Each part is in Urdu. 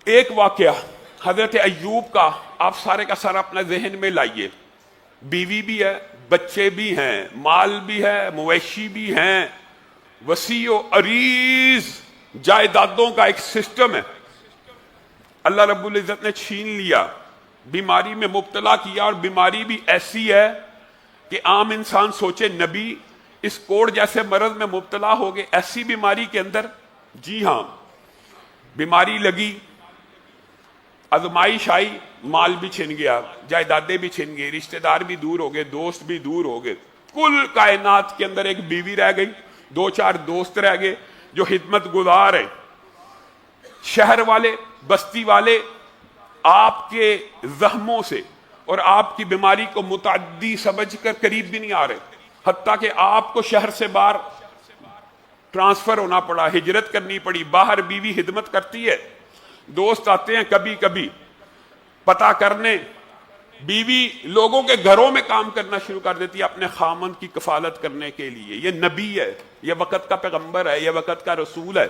ایک واقعہ حضرت ایوب کا آپ سارے کا سارا اپنا ذہن میں لائیے. بیوی بھی ہے، بچے بھی ہیں، مال بھی ہے، مویشی بھی ہیں، وسیع و عریض جائیدادوں کا ایک سسٹم ہے. اللہ رب العزت نے چھین لیا، بیماری میں مبتلا کیا، اور بیماری بھی ایسی ہے کہ عام انسان سوچے نبی اس کوڑ جیسے مرض میں مبتلا ہو گئے ایسی بیماری کے اندر. جی ہاں، بیماری لگی، آزمائش آئی، مال بھی چھن گیا، جائیدادیں بھی چھن گئی، رشتہ دار بھی دور ہو گئے، دوست بھی دور ہو گئے. کل کائنات کے اندر ایک بیوی رہ گئی، 2-4 دوست رہ گئے جو خدمت گزار ہیں. شہر والے، بستی والے آپ کے زخموں سے اور آپ کی بیماری کو متعدی سمجھ کر قریب بھی نہیں آ رہے، حتیٰ کہ آپ کو شہر سے باہر ٹرانسفر ہونا پڑا، ہجرت کرنی پڑی. باہر بیوی خدمت کرتی ہے، دوست آتے ہیں کبھی کبھی پتہ کرنے. بیوی لوگوں کے گھروں میں کام کرنا شروع کر دیتی ہے اپنے خامند کی کفالت کرنے کے لیے. یہ نبی ہے، یہ وقت کا پیغمبر ہے، یہ وقت کا رسول ہے.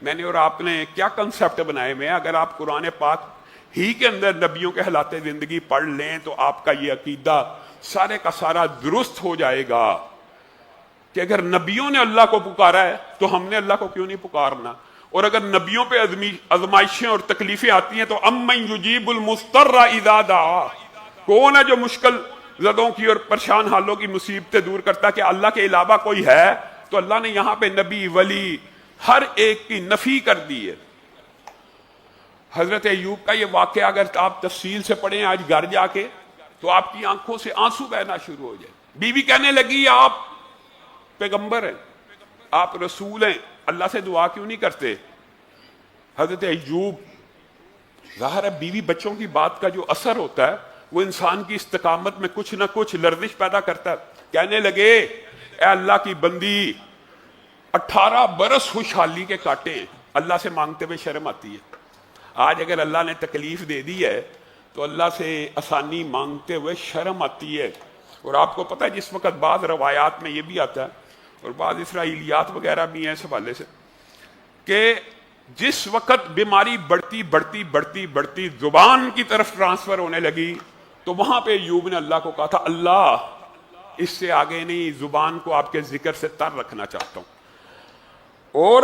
میں نے اور آپ نے کیا کنسپٹ بنائے ہوئے ہیں. اگر آپ قرآن پاک ہی کے اندر نبیوں کے حالات زندگی پڑھ لیں تو آپ کا یہ عقیدہ سارے کا سارا درست ہو جائے گا کہ اگر نبیوں نے اللہ کو پکارا ہے تو ہم نے اللہ کو کیوں نہیں پکارنا. اور اگر نبیوں پہ آزمائشیں اور تکلیفیں آتی ہیں تو امن یجیب المضطر اذا دعا، کون ہے جو مشکل زدوں کی اور پریشان حالوں کی مصیبتیں دور کرتا؟ کہ اللہ کے علاوہ کوئی ہے؟ تو اللہ نے یہاں پہ نبی، ولی، ہر ایک کی نفی کر دی ہے. حضرت ایوب کا یہ واقعہ اگر آپ تفصیل سے پڑھیں آج گھر جا کے تو آپ کی آنکھوں سے آنسو بہنا شروع ہو جائے. بیوی کہنے لگی آپ پیغمبر ہیں، آپ رسول ہیں، اللہ سے دعا کیوں نہیں کرتے؟ حضرت ایوب، ظاہر ہے بیوی بچوں کی بات کا جو اثر ہوتا ہے وہ انسان کی استقامت میں کچھ نہ کچھ لرزش پیدا کرتا ہے. کہنے لگے اے اللہ کی بندی، 18 برس خوشحالی کے کاٹے ہیں. اللہ سے مانگتے ہوئے شرم آتی ہے. آج اگر اللہ نے تکلیف دے دی ہے تو اللہ سے آسانی مانگتے ہوئے شرم آتی ہے. اور آپ کو پتہ ہے جس وقت بعض روایات میں یہ بھی آتا ہے اور بعض اسرائیلیات وغیرہ بھی ہیں اس حوالے سے کہ جس وقت بیماری بڑھتی بڑھتی بڑھتی بڑھتی زبان کی طرف ٹرانسفر ہونے لگی تو وہاں پہ ایوب نے اللہ کو کہا تھا اللہ اس سے آگے نہیں، زبان کو آپ کے ذکر سے تر رکھنا چاہتا ہوں. اور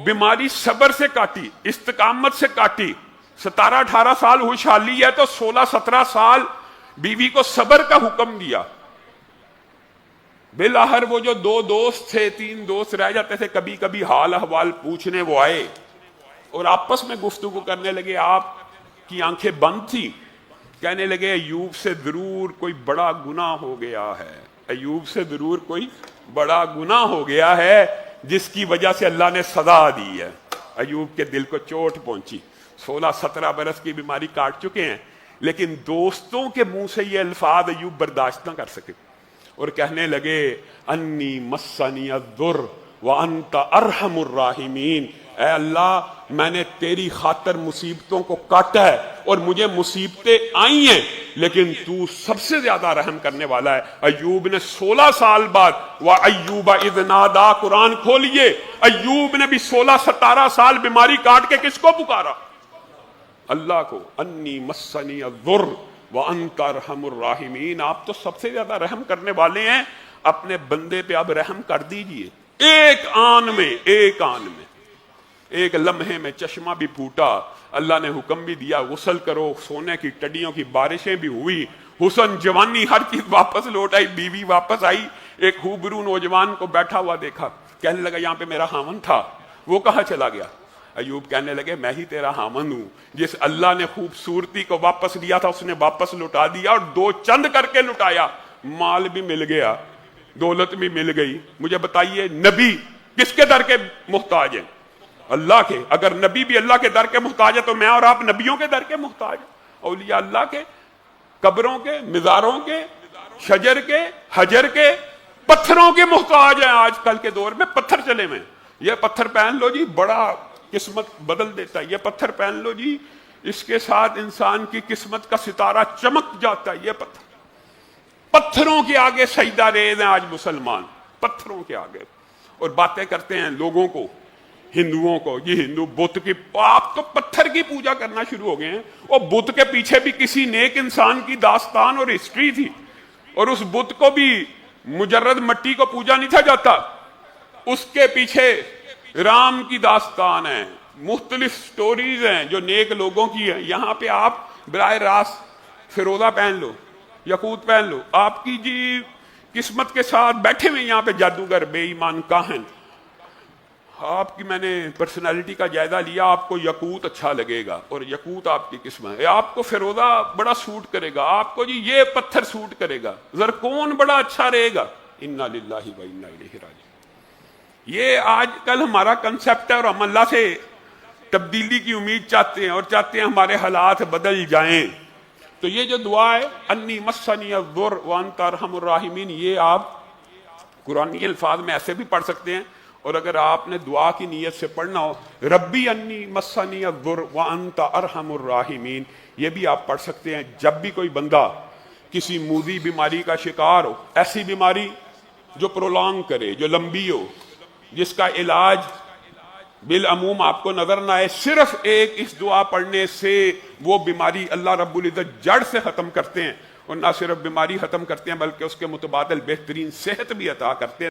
بیماری صبر سے کاٹی، استقامت سے کاٹی. 17-18 سال خوشحالی ہے تو 16-17 سال بیوی کو صبر کا حکم دیا. بالآخر وہ جو 2 دوست تھے، 3 دوست رہ جاتے تھے، کبھی کبھی حال احوال پوچھنے وہ آئے اور آپس میں گفتگو کرنے لگے. آپ کی آنکھیں بند تھی. کہنے لگے ایوب سے ضرور کوئی بڑا گناہ ہو گیا ہے، ایوب سے ضرور کوئی بڑا گناہ ہو گیا ہے جس کی وجہ سے اللہ نے سزا دی ہے. ایوب کے دل کو چوٹ پہنچی. 16-17 برس کی بیماری کاٹ چکے ہیں لیکن دوستوں کے منہ سے یہ الفاظ ایوب برداشت نہ کر سکے اور کہنے لگے انی مسنی الضر وانت ارحم الراحمین. اے اللہ میں نے تیری خاطر مصیبتوں کو کاٹا ہے اور مجھے مصیبتیں آئی ہیں لیکن تو سب سے زیادہ رحم کرنے والا ہے. ایوب نے 16 سال بعد وَأَيُّوبَ إِذْ نَادَىٰ قرآن کھولیے، ایوب نے بھی 16-17 سال بیماری کاٹ کے کس کو پکارا؟ اللہ کو. انی مسنی الضر وانت ارحم الراحمین. آپ تو سب سے زیادہ رحم کرنے والے ہیں، اپنے بندے پہ اب رحم کر دیجئے. ایک آن میں، ایک لمحے میں چشمہ بھی پھوٹا. اللہ نے حکم بھی دیا غسل کرو، سونے کی ٹڈیوں کی بارشیں بھی ہوئی، حسن، جوانی، ہر چیز واپس لوٹ آئی. بیوی واپس آئی. ایک خوبرو نوجوان کو بیٹھا ہوا دیکھا، کہنے لگا یہاں پہ میرا خامن تھا، وہ کہاں چلا گیا؟ ایوب کہنے لگے میں ہی تیرا خامن ہوں. جس اللہ نے خوبصورتی کو واپس لیا تھا اس نے واپس لٹا دیا اور 2 چند کر کے لٹایا. مال بھی مل گیا، دولت بھی مل گئی. مجھے بتائیے نبی کس کے در کے محتاج ہیں؟ اللہ کے. اگر نبی بھی اللہ کے در کے محتاج ہے تو میں اور آپ نبیوں کے در کے محتاج ہیں. اولیاء اللہ کے، قبروں کے، مزاروں کے، شجر کے، حجر کے، پتھروں کے محتاج ہیں. آج کل کے دور میں پتھر چلے میں، یہ پتھر پہن لو جی بڑا قسمت بدل دیتا ہے، یہ پتھر پہن لو جی اس کے ساتھ انسان کی قسمت کا ستارہ چمک جاتا ہے. یہ پتھروں کے آگے سجدہ ریز ہیں آج مسلمان، پتھروں کے آگے. اور باتیں کرتے ہیں لوگوں کو ہندوؤں کو، یہ ہندو بت کی، آپ تو پتھر کی پوجا کرنا شروع ہو گئے ہیں، اور بت کے پیچھے بھی کسی نیک انسان کی داستان اور ہسٹری تھی، اور اس بت کو بھی مجرد مٹی کو پوجا نہیں تھا جاتا، اس کے پیچھے رام کی داستان ہے، مختلف سٹوریز ہیں جو نیک لوگوں کی ہیں۔ یہاں پہ آپ براہ راست فیروزہ پہن لو، یقوت پہن لو، آپ کی جی قسمت کے ساتھ بیٹھے ہوئے یہاں پہ جادوگر، بے ایمان کاہن، آپ کی میں نے پرسنالٹی کا جائزہ لیا، آپ کو یقوت اچھا لگے گا اور یقوت آپ کی قسمت ہے، آپ کو فیروزہ بڑا سوٹ کرے گا، آپ کو جی یہ پتھر سوٹ کرے گا، زرکون بڑا اچھا رہے گا۔ انا للہ و انا الیہ راجعون۔ یہ آج کل ہمارا کنسپٹ ہے، اور ہم اللہ سے تبدیلی کی امید چاہتے ہیں، اور چاہتے ہیں ہمارے حالات بدل جائیں۔ تو یہ جو دعا ہے انی مسنی الضر وانت ارحم الراحمین، یہ آپ قرآنی الفاظ میں ایسے بھی پڑھ سکتے ہیں، اور اگر آپ نے دعا کی نیت سے پڑھنا ہو ربی انی مسنی الضر وانت ارحم الراحمین، یہ بھی آپ پڑھ سکتے ہیں۔ جب بھی کوئی بندہ کسی موذی بیماری کا شکار ہو، ایسی بیماری جو پرولونگ کرے، جو لمبی ہو، جس کا علاج بالعموم آپ کو نظر نہ آئے، صرف ایک اس دعا پڑھنے سے وہ بیماری اللہ رب العزت جڑ سے ختم کرتے ہیں، اور نہ صرف بیماری ختم کرتے ہیں بلکہ اس کے متبادل بہترین صحت بھی عطا کرتے ہیں۔